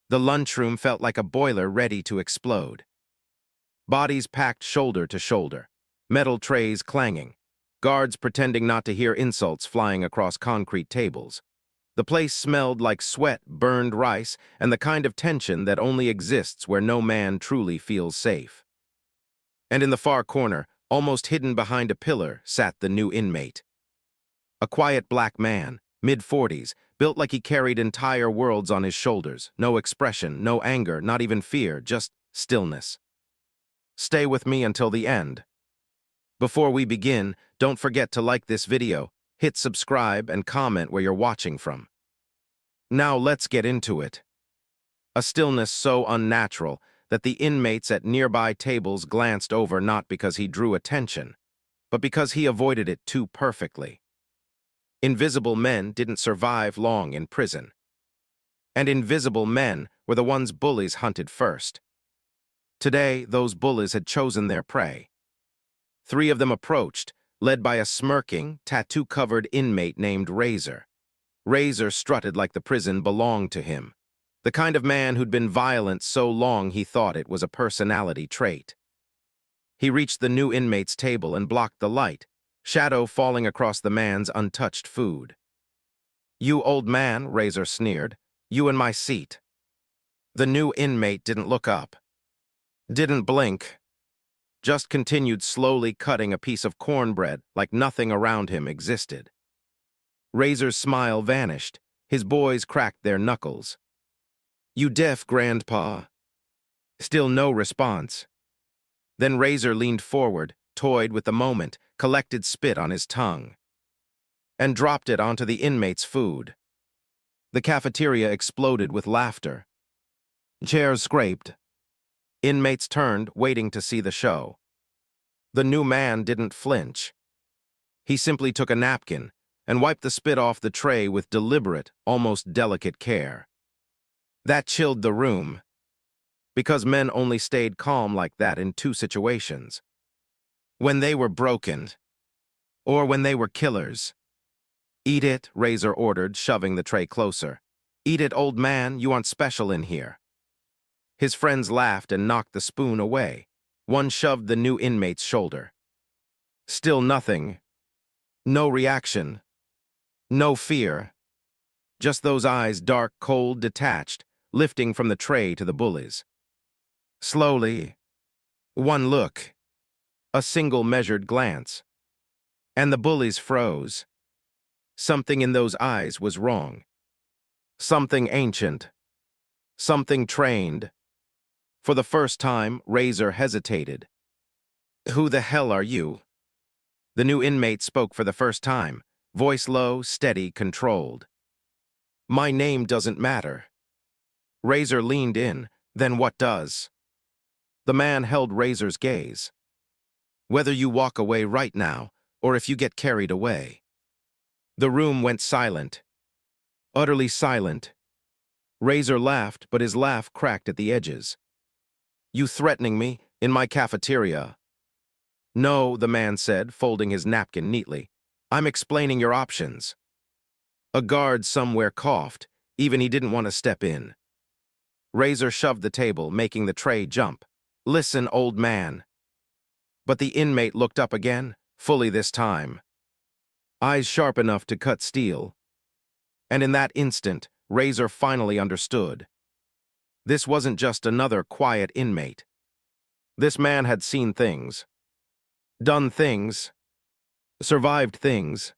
The lunchroom felt like a boiler ready to explode. Bodies packed shoulder to shoulder, metal trays clanging, guards pretending not to hear insults flying across concrete tables. The place smelled like sweat, burned rice, and the kind of tension that only exists where no man truly feels safe. And in the far corner, almost hidden behind a pillar, sat the new inmate. A quiet black man, mid-40s, built like he carried entire worlds on his shoulders. No expression, no anger, not even fear, just stillness. Stay with me until the end. Before we begin, don't forget to like this video, hit subscribe, and comment where you're watching from. Now let's get into it. A stillness so unnatural that the inmates at nearby tables glanced over not because he drew attention, but because he avoided it too perfectly. Invisible men didn't survive long in prison. And invisible men were the ones bullies hunted first. Today, those bullies had chosen their prey. 3 of them approached, led by a smirking, tattoo-covered inmate named Razor. Razor strutted like the prison belonged to him, the kind of man who'd been violent so long he thought it was a personality trait. He reached the new inmate's table and blocked the light, shadow falling across the man's untouched food. "You old man," Razor sneered, "you in my seat." The new inmate didn't look up, didn't blink, just continued slowly cutting a piece of cornbread like nothing around him existed. Razor's smile vanished. His boys cracked their knuckles. "You deaf, Grandpa?" Still no response. Then Razor leaned forward, toyed with the moment, collected spit on his tongue, and dropped it onto the inmate's food. The cafeteria exploded with laughter. Chairs scraped. Inmates turned, waiting to see the show. The new man didn't flinch. He simply took a napkin and wiped the spit off the tray with deliberate, almost delicate care. That chilled the room, because men only stayed calm like that in 2 situations: when they were broken, or when they were killers. "Eat it," Razor ordered, shoving the tray closer. "Eat it, old man, you aren't special in here." His friends laughed and knocked the spoon away. One shoved the new inmate's shoulder. Still nothing. No reaction. No fear. Just those eyes, dark, cold, detached, lifting from the tray to the bullies. Slowly. One look. A single measured glance. And the bullies froze. Something in those eyes was wrong. Something ancient. Something trained. For the first time, Razor hesitated. "Who the hell are you?" The new inmate spoke for the first time, voice low, steady, controlled. "My name doesn't matter." Razor leaned in. "Then what does?" The man held Razor's gaze. "Whether you walk away right now, or if you get carried away." The room went silent. Utterly silent. Razor laughed, but his laugh cracked at the edges. "You threatening me, in my cafeteria?" "No," the man said, folding his napkin neatly. "I'm explaining your options." A guard somewhere coughed, even he didn't want to step in. Razor shoved the table, making the tray jump. "Listen, old man." But the inmate looked up again, fully this time. Eyes sharp enough to cut steel. And in that instant, Razor finally understood. This wasn't just another quiet inmate. This man had seen things. Done things. Survived things.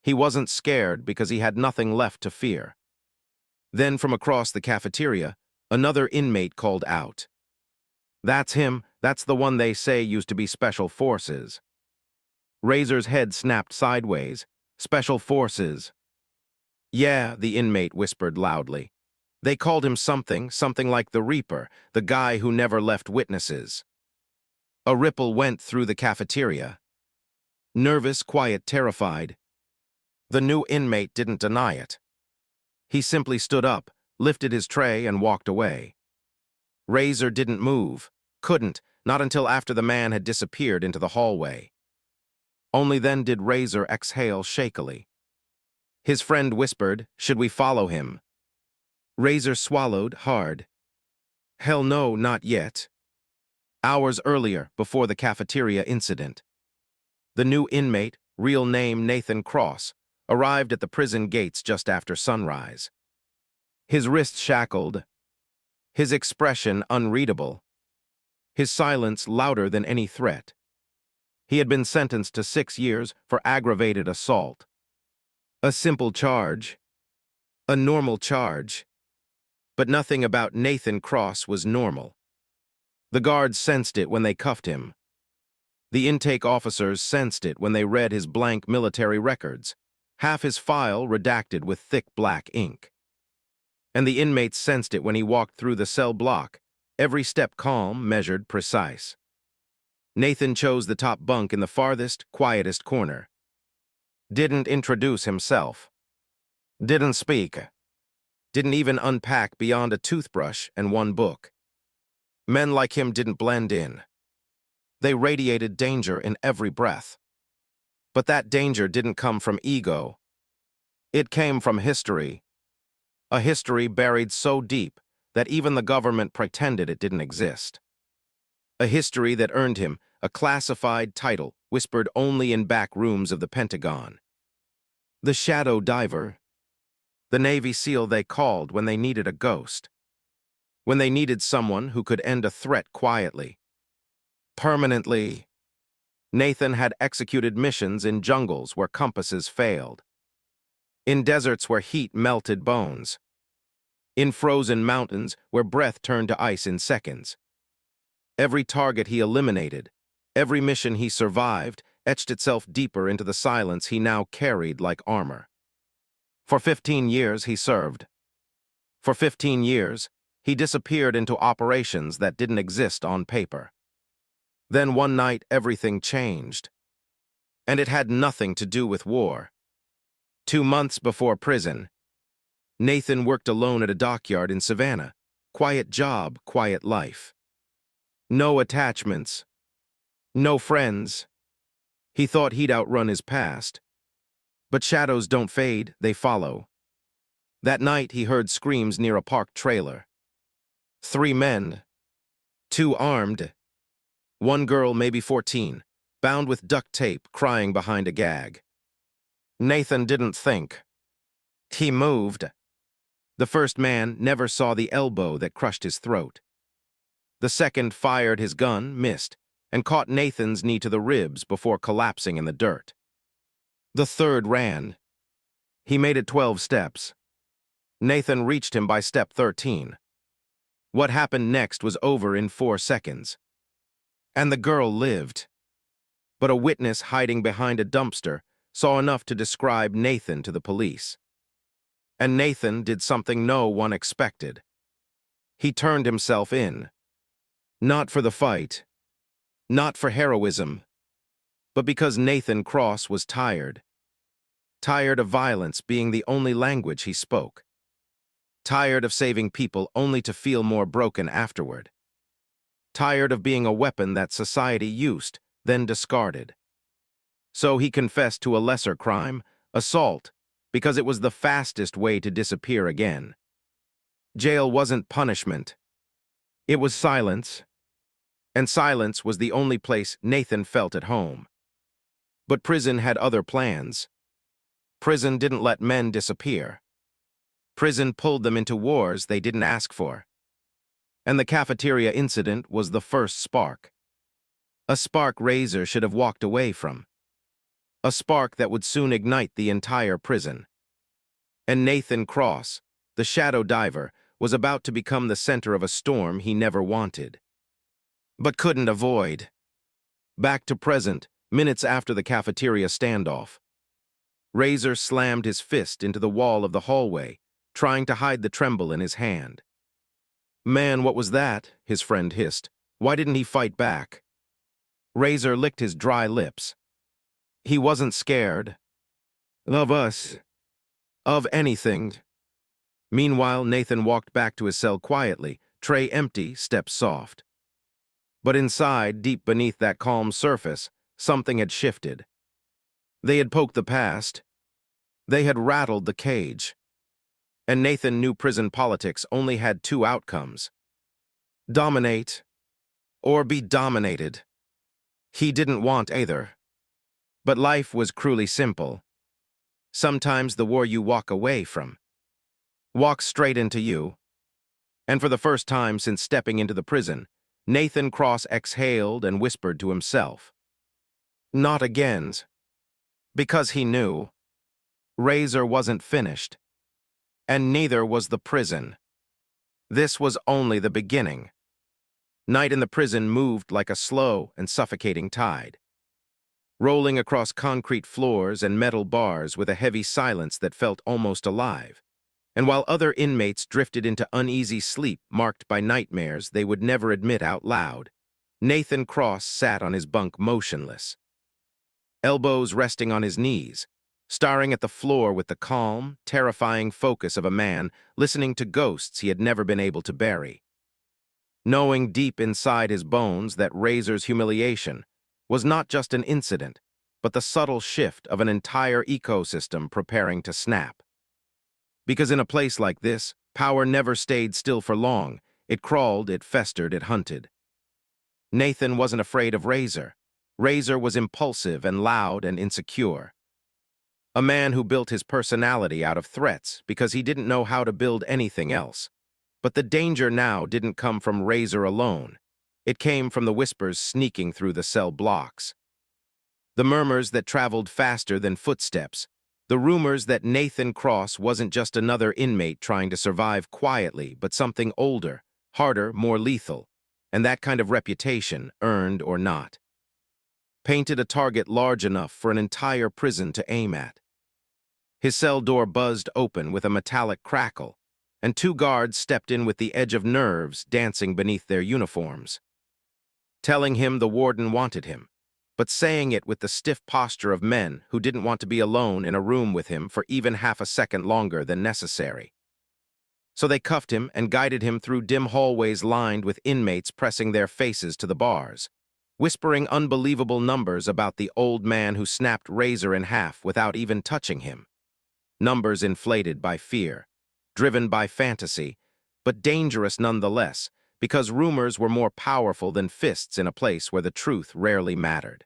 He wasn't scared because he had nothing left to fear. Then from across the cafeteria, another inmate called out. "That's him. That's the one they say used to be Special Forces." Razor's head snapped sideways. "Special Forces." "Yeah," the inmate whispered loudly. "They called him something like the Reaper, the guy who never left witnesses." A ripple went through the cafeteria. Nervous, quiet, terrified. The new inmate didn't deny it. He simply stood up, lifted his tray, and walked away. Razor didn't move, couldn't, not until after the man had disappeared into the hallway. Only then did Razor exhale shakily. His friend whispered, "Should we follow him?" Razor swallowed hard. Hell no, not yet. Hours earlier, before the cafeteria incident, the new inmate, real name Nathan Cross, arrived at the prison gates just after sunrise. His wrists shackled, his expression unreadable, his silence louder than any threat. He had been sentenced to 6 years for aggravated assault. A simple charge, a normal charge. But nothing about Nathan Cross was normal. The guards sensed it when they cuffed him. The intake officers sensed it when they read his blank military records, half his file redacted with thick black ink. And the inmates sensed it when he walked through the cell block, every step calm, measured, precise. Nathan chose the top bunk in the farthest, quietest corner. Didn't introduce himself. Didn't speak. Didn't even unpack beyond a toothbrush and one book. Men like him didn't blend in. They radiated danger in every breath. But that danger didn't come from ego. It came from history. A history buried so deep that even the government pretended it didn't exist. A history that earned him a classified title whispered only in back rooms of the Pentagon. The Shadow Diver. The Navy SEAL they called when they needed a ghost. When they needed someone who could end a threat quietly. Permanently. Nathan had executed missions in jungles where compasses failed. In deserts where heat melted bones. In frozen mountains where breath turned to ice in seconds. Every target he eliminated, every mission he survived, etched itself deeper into the silence he now carried like armor. For 15 years he served. For 15 years, he disappeared into operations that didn't exist on paper. Then one night everything changed. And it had nothing to do with war. 2 months before prison, Nathan worked alone at a dockyard in Savannah. Quiet job, quiet life. No attachments. No friends. He thought he'd outrun his past. But shadows don't fade, they follow. That night he heard screams near a parked trailer. 3 men. 2 armed. 1 girl, maybe 14, bound with duct tape, crying behind a gag. Nathan didn't think. He moved. The first man never saw the elbow that crushed his throat. The second fired his gun, missed, and caught Nathan's knee to the ribs before collapsing in the dirt. The third ran. He made it 12 steps. Nathan reached him by step 13. What happened next was over in 4 seconds. And the girl lived. But a witness hiding behind a dumpster saw enough to describe Nathan to the police. And Nathan did something no one expected. He turned himself in. Not for the fight. Not for heroism. But because Nathan Cross was tired. Tired of violence being the only language he spoke. Tired of saving people only to feel more broken afterward. Tired of being a weapon that society used, then discarded. So he confessed to a lesser crime, assault, because it was the fastest way to disappear again. Jail wasn't punishment. It was silence. And silence was the only place Nathan felt at home. But prison had other plans. Prison didn't let men disappear. Prison pulled them into wars they didn't ask for. And the cafeteria incident was the first spark. A spark Razor should have walked away from. A spark that would soon ignite the entire prison. And Nathan Cross, the shadow diver, was about to become the center of a storm he never wanted. But couldn't avoid. Back to present, minutes after the cafeteria standoff. Razor slammed his fist into the wall of the hallway, trying to hide the tremble in his hand. Man, what was that? His friend hissed. Why didn't he fight back? Razor licked his dry lips. He wasn't scared. Of us. Of anything. Meanwhile, Nathan walked back to his cell quietly, tray empty, steps soft. But inside, deep beneath that calm surface, something had shifted. They had poked the past. They had rattled the cage. And Nathan knew prison politics only had two outcomes: dominate or be dominated. He didn't want either. But life was cruelly simple. Sometimes the war you walk away from walks straight into you. And for the first time since stepping into the prison, Nathan Cross exhaled and whispered to himself, "Not again." Because he knew Razor wasn't finished, and neither was the prison. This was only the beginning. Night in the prison moved like a slow and suffocating tide, rolling across concrete floors and metal bars with a heavy silence that felt almost alive. And while other inmates drifted into uneasy sleep marked by nightmares they would never admit out loud, Nathan Cross sat on his bunk motionless, elbows resting on his knees, staring at the floor with the calm, terrifying focus of a man listening to ghosts he had never been able to bury. Knowing deep inside his bones that Razor's humiliation was not just an incident, but the subtle shift of an entire ecosystem preparing to snap. Because in a place like this, power never stayed still for long. It crawled, it festered, it hunted. Nathan wasn't afraid of Razor. Razor was impulsive and loud and insecure. A man who built his personality out of threats because he didn't know how to build anything else. But the danger now didn't come from Razor alone. It came from the whispers sneaking through the cell blocks. The murmurs that traveled faster than footsteps. The rumors that Nathan Cross wasn't just another inmate trying to survive quietly, but something older, harder, more lethal. And that kind of reputation, earned or not, painted a target large enough for an entire prison to aim at. His cell door buzzed open with a metallic crackle, and two guards stepped in with the edge of nerves dancing beneath their uniforms, telling him the warden wanted him, but saying it with the stiff posture of men who didn't want to be alone in a room with him for even half a second longer than necessary. So they cuffed him and guided him through dim hallways lined with inmates pressing their faces to the bars, whispering unbelievable numbers about the old man who snapped Razor in half without even touching him. Numbers inflated by fear, driven by fantasy, but dangerous nonetheless, because rumors were more powerful than fists in a place where the truth rarely mattered.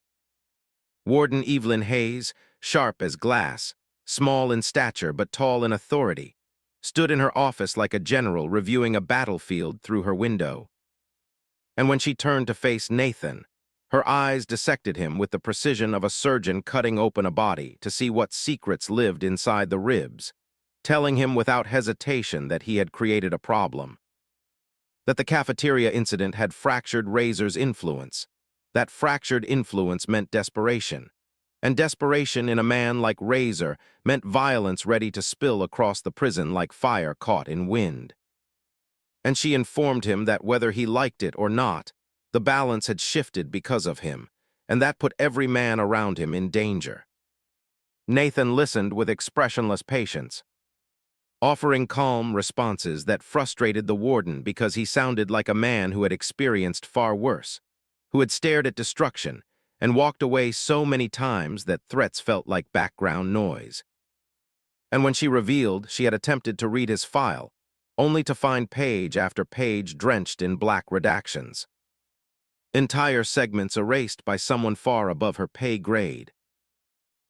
Warden Evelyn Hayes, sharp as glass, small in stature but tall in authority, stood in her office like a general reviewing a battlefield through her window. And when she turned to face Nathan, her eyes dissected him with the precision of a surgeon cutting open a body to see what secrets lived inside the ribs, telling him without hesitation that he had created a problem. That the cafeteria incident had fractured Razor's influence. That fractured influence meant desperation. And desperation in a man like Razor meant violence ready to spill across the prison like fire caught in wind. And she informed him that whether he liked it or not, the balance had shifted because of him, and that put every man around him in danger. Nathan listened with expressionless patience, offering calm responses that frustrated the warden because he sounded like a man who had experienced far worse, who had stared at destruction and walked away so many times that threats felt like background noise. And when she revealed she had attempted to read his file, only to find page after page drenched in black redactions, entire segments erased by someone far above her pay grade.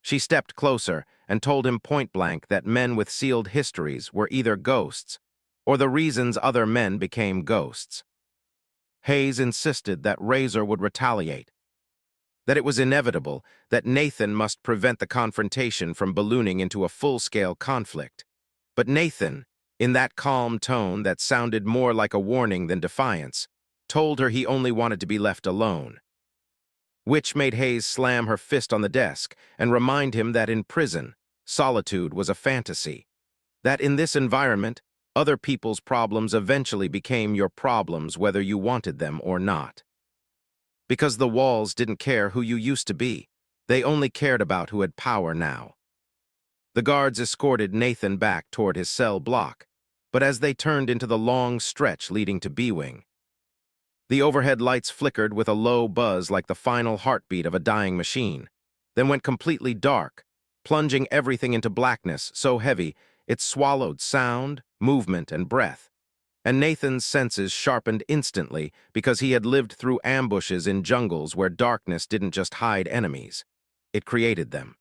She stepped closer and told him point-blank that men with sealed histories were either ghosts or the reasons other men became ghosts. Hayes insisted that Razor would retaliate, that it was inevitable, that Nathan must prevent the confrontation from ballooning into a full-scale conflict. But Nathan, in that calm tone that sounded more like a warning than defiance, told her he only wanted to be left alone. Which made Hayes slam her fist on the desk and remind him that in prison, solitude was a fantasy. That in this environment, other people's problems eventually became your problems whether you wanted them or not. Because the walls didn't care who you used to be. They only cared about who had power now. The guards escorted Nathan back toward his cell block, but as they turned into the long stretch leading to B-Wing, the overhead lights flickered with a low buzz like the final heartbeat of a dying machine, then went completely dark, plunging everything into blackness so heavy It swallowed sound, movement, and breath. And Nathan's senses sharpened instantly because he had lived through ambushes in jungles where darkness didn't just hide enemies. It created them.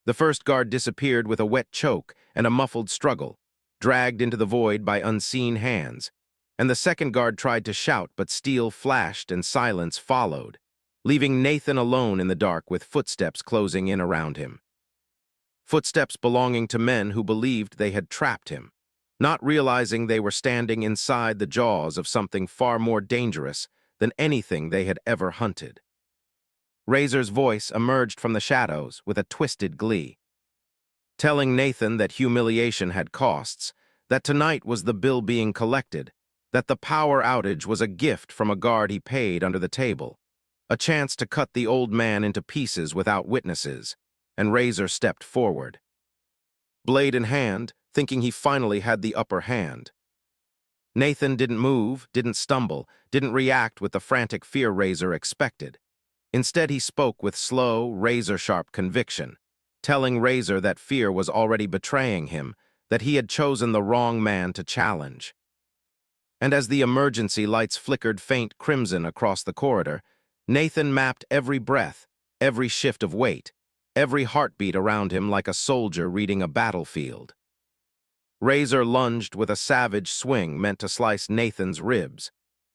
The first guard disappeared with a wet choke and a muffled struggle, dragged into the void by unseen hands. And the second guard tried to shout, but steel flashed and silence followed, leaving Nathan alone in the dark with footsteps closing in around him. Footsteps belonging to men who believed they had trapped him, not realizing they were standing inside the jaws of something far more dangerous than anything they had ever hunted. Razor's voice emerged from the shadows with a twisted glee, telling Nathan that humiliation had costs, that tonight was the bill being collected, that the power outage was a gift from a guard he paid under the table, a chance to cut the old man into pieces without witnesses, and Razor stepped forward, blade in hand, thinking he finally had the upper hand. Nathan didn't move, didn't stumble, didn't react with the frantic fear Razor expected. Instead, he spoke with slow, razor-sharp conviction, telling Razor that fear was already betraying him, that he had chosen the wrong man to challenge. And as the emergency lights flickered faint crimson across the corridor, Nathan mapped every breath, every shift of weight, every heartbeat around him like a soldier reading a battlefield. Razor lunged with a savage swing meant to slice Nathan's ribs,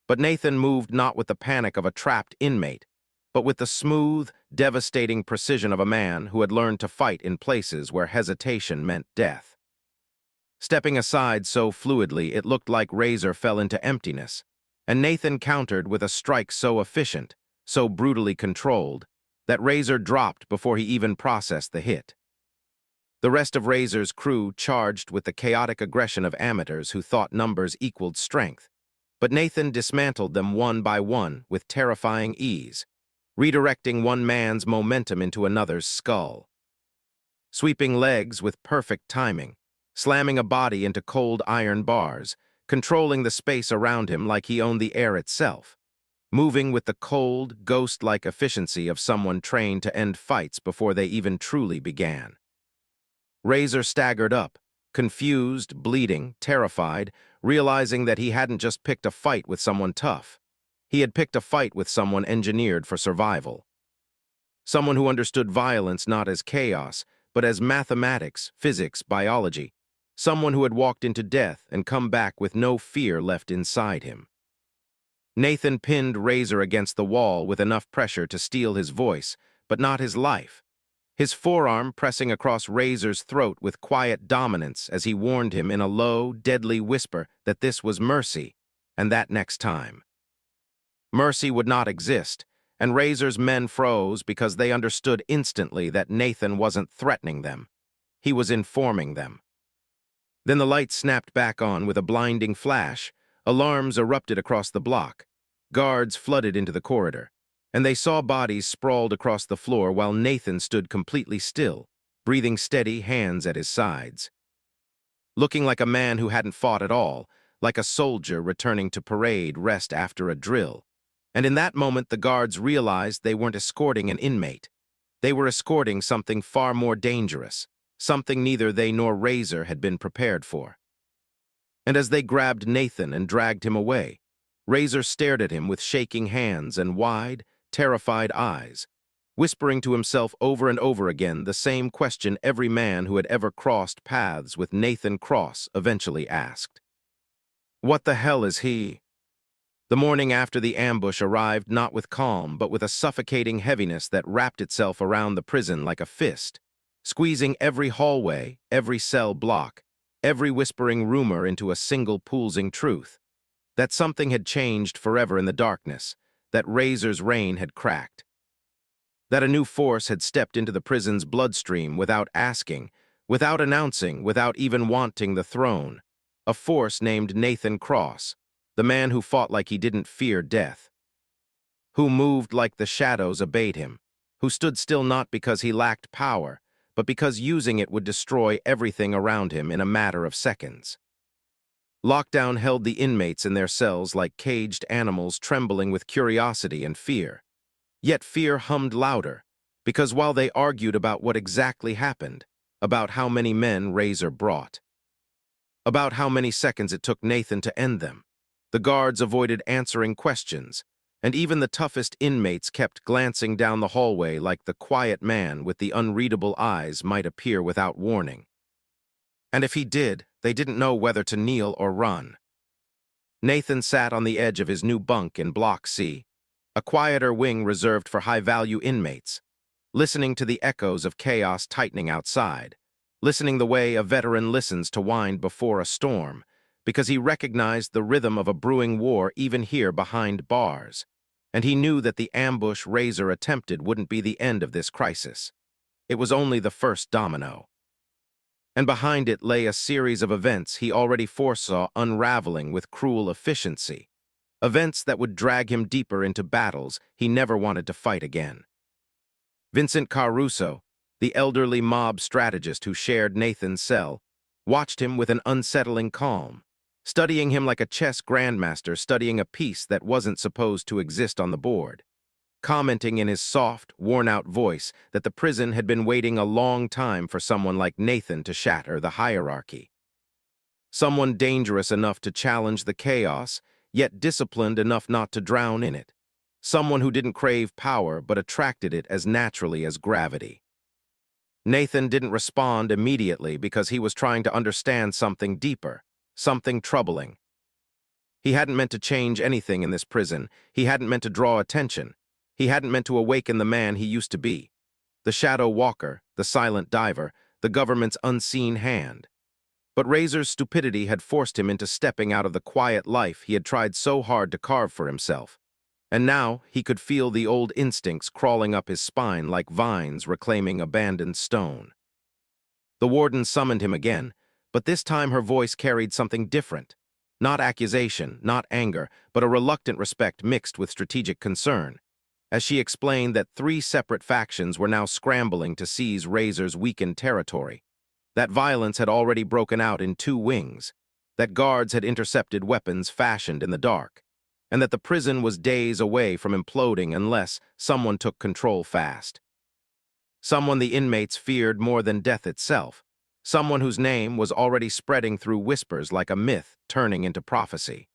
but Nathan moved not with the panic of a trapped inmate, but with the smooth, devastating precision of a man who had learned to fight in places where hesitation meant death. Stepping aside so fluidly it looked like Razor fell into emptiness, and Nathan countered with a strike so efficient, so brutally controlled, that Razor dropped before he even processed the hit. The rest of Razor's crew charged with the chaotic aggression of amateurs who thought numbers equaled strength, but Nathan dismantled them one by one with terrifying ease, redirecting one man's momentum into another's skull. Sweeping legs with perfect timing, slamming a body into cold iron bars, controlling the space around him like he owned the air itself, moving with the cold, ghost-like efficiency of someone trained to end fights before they even truly began. Razor staggered up, confused, bleeding, terrified, realizing that he hadn't just picked a fight with someone tough. He had picked a fight with someone engineered for survival. Someone who understood violence not as chaos, but as mathematics, physics, biology. Someone who had walked into death and come back with no fear left inside him. Nathan pinned Razor against the wall with enough pressure to steal his voice, but not his life. His forearm pressing across Razor's throat with quiet dominance as he warned him in a low, deadly whisper that this was mercy, and that next time. Mercy would not exist, and Razor's men froze because they understood instantly that Nathan wasn't threatening them. He was informing them. Then the lights snapped back on with a blinding flash, alarms erupted across the block, guards flooded into the corridor, and they saw bodies sprawled across the floor while Nathan stood completely still, breathing steady, hands at his sides. Looking like a man who hadn't fought at all, like a soldier returning to parade rest after a drill. And in that moment, the guards realized they weren't escorting an inmate. They were escorting something far more dangerous, something neither they nor Razor had been prepared for. And as they grabbed Nathan and dragged him away, Razor stared at him with shaking hands and wide, terrified eyes, whispering to himself over and over again the same question every man who had ever crossed paths with Nathan Cross eventually asked. What the hell is he? The morning after the ambush arrived not with calm, but with a suffocating heaviness that wrapped itself around the prison like a fist, squeezing every hallway, every cell block, every whispering rumor into a single pulsing truth. That something had changed forever in the darkness, that Razor's reign had cracked. That a new force had stepped into the prison's bloodstream without asking, without announcing, without even wanting the throne. A force named Nathan Cross, the man who fought like he didn't fear death, who moved like the shadows obeyed him, who stood still not because he lacked power, but because using it would destroy everything around him in a matter of seconds. Lockdown held the inmates in their cells like caged animals trembling with curiosity and fear. Yet fear hummed louder, because while they argued about what exactly happened, about how many men Razor brought, about how many seconds it took Nathan to end them. The guards avoided answering questions, and even the toughest inmates kept glancing down the hallway like the quiet man with the unreadable eyes might appear without warning. And if he did, they didn't know whether to kneel or run. Nathan sat on the edge of his new bunk in Block C, a quieter wing reserved for high-value inmates, listening to the echoes of chaos tightening outside, listening the way a veteran listens to wind before a storm, because he recognized the rhythm of a brewing war even here behind bars. And he knew that the ambush Razor attempted wouldn't be the end of this crisis. It was only the first domino. And behind it lay a series of events he already foresaw unraveling with cruel efficiency, events that would drag him deeper into battles he never wanted to fight again. Vincent Caruso, the elderly mob strategist who shared Nathan's cell, watched him with an unsettling calm, studying him like a chess grandmaster studying a piece that wasn't supposed to exist on the board, commenting in his soft, worn-out voice that the prison had been waiting a long time for someone like Nathan to shatter the hierarchy. Someone dangerous enough to challenge the chaos, yet disciplined enough not to drown in it. Someone who didn't crave power but attracted it as naturally as gravity. Nathan didn't respond immediately because he was trying to understand something deeper, something troubling. He hadn't meant to change anything in this prison. He hadn't meant to draw attention. He hadn't meant to awaken the man he used to be. The shadow walker, the silent diver, the government's unseen hand. But Razor's stupidity had forced him into stepping out of the quiet life he had tried so hard to carve for himself. And now he could feel the old instincts crawling up his spine like vines reclaiming abandoned stone. The warden summoned him again, but this time her voice carried something different. Not accusation, not anger, but a reluctant respect mixed with strategic concern, as she explained that 3 separate factions were now scrambling to seize Razor's weakened territory, that violence had already broken out in 2 wings, that guards had intercepted weapons fashioned in the dark, and that the prison was days away from imploding unless someone took control fast. Someone the inmates feared more than death itself, someone whose name was already spreading through whispers like a myth turning into prophecy.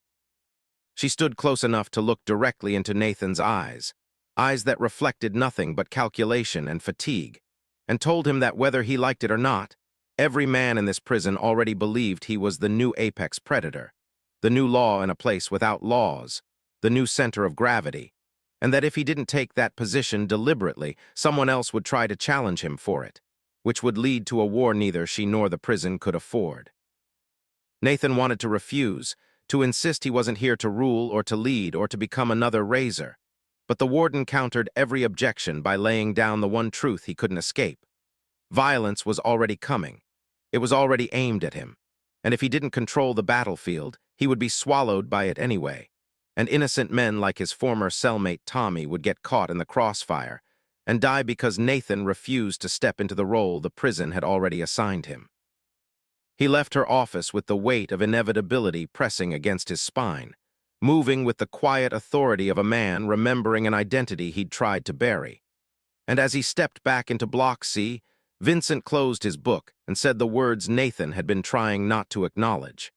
She stood close enough to look directly into Nathan's eyes that reflected nothing but calculation and fatigue, and told him that whether he liked it or not, every man in this prison already believed he was the new apex predator, the new law in a place without laws, the new center of gravity, and that if he didn't take that position deliberately, someone else would try to challenge him for it, which would lead to a war neither she nor the prison could afford. Nathan wanted to refuse, to insist he wasn't here to rule or to lead or to become another Razor, but the warden countered every objection by laying down the one truth he couldn't escape. Violence was already coming. It was already aimed at him, and if he didn't control the battlefield, he would be swallowed by it anyway, and innocent men like his former cellmate Tommy would get caught in the crossfire and die because Nathan refused to step into the role the prison had already assigned him. He left her office with the weight of inevitability pressing against his spine, moving with the quiet authority of a man remembering an identity he'd tried to bury. And as he stepped back into Block C, Vincent closed his book and said the words Nathan had been trying not to acknowledge.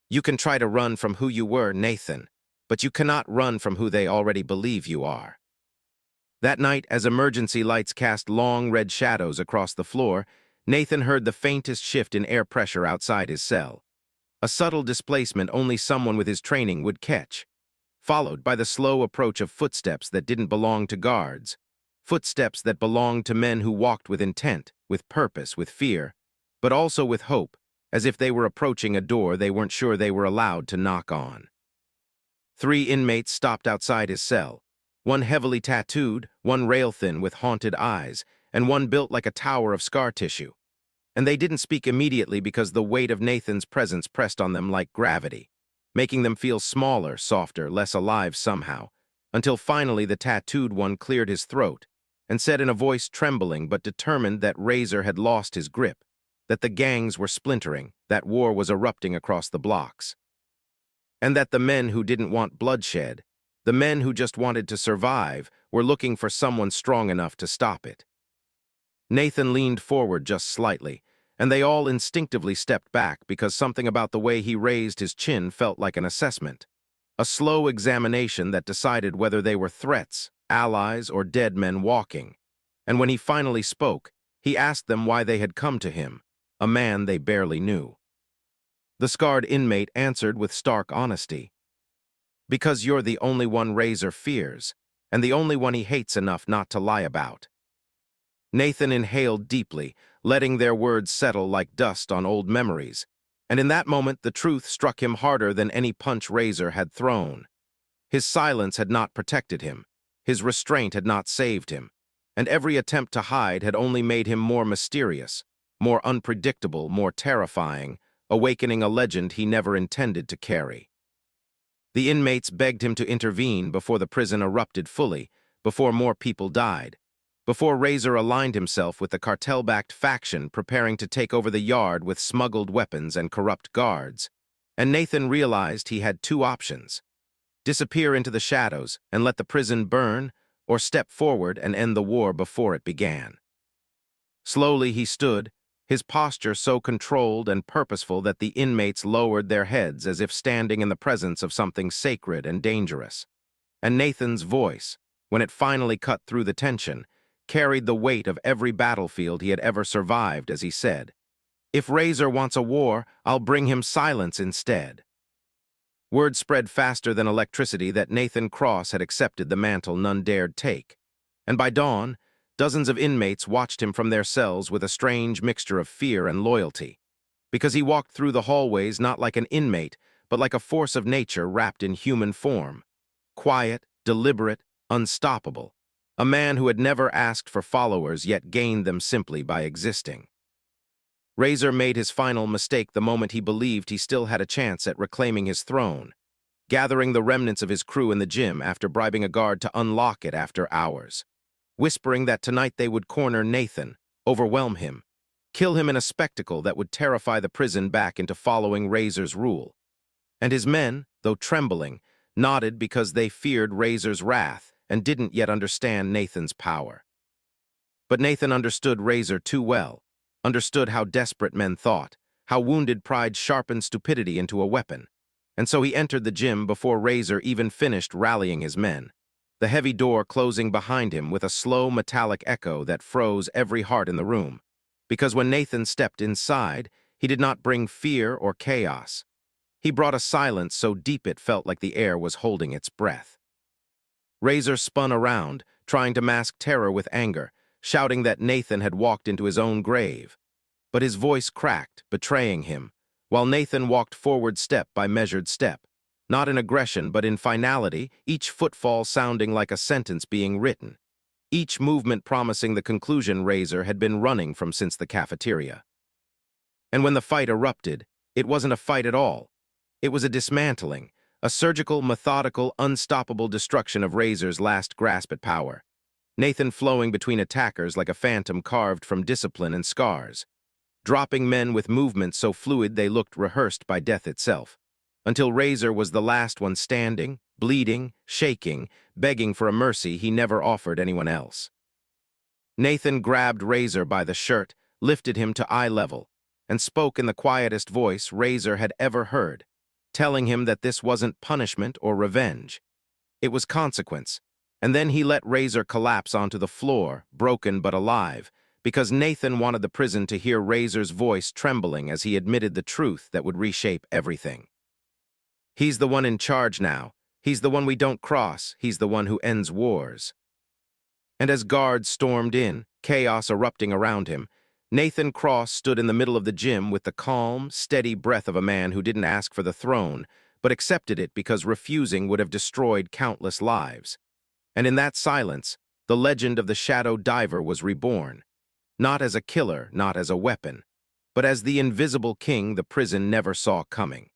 "You can try to run from who you were, Nathan, but you cannot run from who they already believe you are." That night, as emergency lights cast long red shadows across the floor, Nathan heard the faintest shift in air pressure outside his cell. A subtle displacement only someone with his training would catch, followed by the slow approach of footsteps that didn't belong to guards, footsteps that belonged to men who walked with intent, with purpose, with fear, but also with hope, as if they were approaching a door they weren't sure they were allowed to knock on. 3 inmates stopped outside his cell, one heavily tattooed, one rail-thin with haunted eyes, and one built like a tower of scar tissue. And they didn't speak immediately because the weight of Nathan's presence pressed on them like gravity, making them feel smaller, softer, less alive somehow, until finally the tattooed one cleared his throat and said in a voice trembling but determined that Razor had lost his grip, that the gangs were splintering, that war was erupting across the blocks, and that the men who didn't want bloodshed, the men who just wanted to survive, were looking for someone strong enough to stop it. Nathan leaned forward just slightly, and they all instinctively stepped back because something about the way he raised his chin felt like an assessment. A slow examination that decided whether they were threats, allies, or dead men walking. And when he finally spoke, he asked them why they had come to him, a man they barely knew. The scarred inmate answered with stark honesty. Because you're the only one Razor fears, and the only one he hates enough not to lie about. Nathan inhaled deeply, letting their words settle like dust on old memories, and in that moment the truth struck him harder than any punch Razor had thrown. His silence had not protected him, his restraint had not saved him, and every attempt to hide had only made him more mysterious, more unpredictable, more terrifying, awakening a legend he never intended to carry. The inmates begged him to intervene before the prison erupted fully, before more people died, before Razor aligned himself with the cartel-backed faction preparing to take over the yard with smuggled weapons and corrupt guards. And Nathan realized he had two options: disappear into the shadows and let the prison burn, or step forward and end the war before it began. Slowly he stood, his posture so controlled and purposeful that the inmates lowered their heads as if standing in the presence of something sacred and dangerous. And Nathan's voice, when it finally cut through the tension, carried the weight of every battlefield he had ever survived as he said, "If Razor wants a war, I'll bring him silence instead." Word spread faster than electricity that Nathan Cross had accepted the mantle none dared take. And by dawn, dozens of inmates watched him from their cells with a strange mixture of fear and loyalty, because he walked through the hallways not like an inmate, but like a force of nature wrapped in human form. Quiet, deliberate, unstoppable. A man who had never asked for followers yet gained them simply by existing. Razor made his final mistake the moment he believed he still had a chance at reclaiming his throne, gathering the remnants of his crew in the gym after bribing a guard to unlock it after hours, whispering that tonight they would corner Nathan, overwhelm him, kill him in a spectacle that would terrify the prison back into following Razor's rule. And his men, though trembling, nodded because they feared Razor's wrath and didn't yet understand Nathan's power. But Nathan understood Razor too well, understood how desperate men thought, how wounded pride sharpened stupidity into a weapon. And so he entered the gym before Razor even finished rallying his men, the heavy door closing behind him with a slow metallic echo that froze every heart in the room. Because when Nathan stepped inside, he did not bring fear or chaos. He brought a silence so deep it felt like the air was holding its breath. Razor spun around, trying to mask terror with anger, shouting that Nathan had walked into his own grave. But his voice cracked, betraying him, while Nathan walked forward step by measured step, not in aggression but in finality, each footfall sounding like a sentence being written, each movement promising the conclusion Razor had been running from since the cafeteria. And when the fight erupted, it wasn't a fight at all. It was a dismantling, a surgical, methodical, unstoppable destruction of Razor's last grasp at power. Nathan flowing between attackers like a phantom carved from discipline and scars, dropping men with movements so fluid they looked rehearsed by death itself, until Razor was the last one standing, bleeding, shaking, begging for a mercy he never offered anyone else. Nathan grabbed Razor by the shirt, lifted him to eye level, and spoke in the quietest voice Razor had ever heard, telling him that this wasn't punishment or revenge. It was consequence, and then he let Razor collapse onto the floor, broken but alive, because Nathan wanted the prison to hear Razor's voice trembling as he admitted the truth that would reshape everything. He's the one in charge now. He's the one we don't cross. He's the one who ends wars. And as guards stormed in, chaos erupting around him, Nathan Cross stood in the middle of the gym with the calm, steady breath of a man who didn't ask for the throne, but accepted it because refusing would have destroyed countless lives. And in that silence, the legend of the Shadow Diver was reborn, not as a killer, not as a weapon, but as the invisible king the prison never saw coming.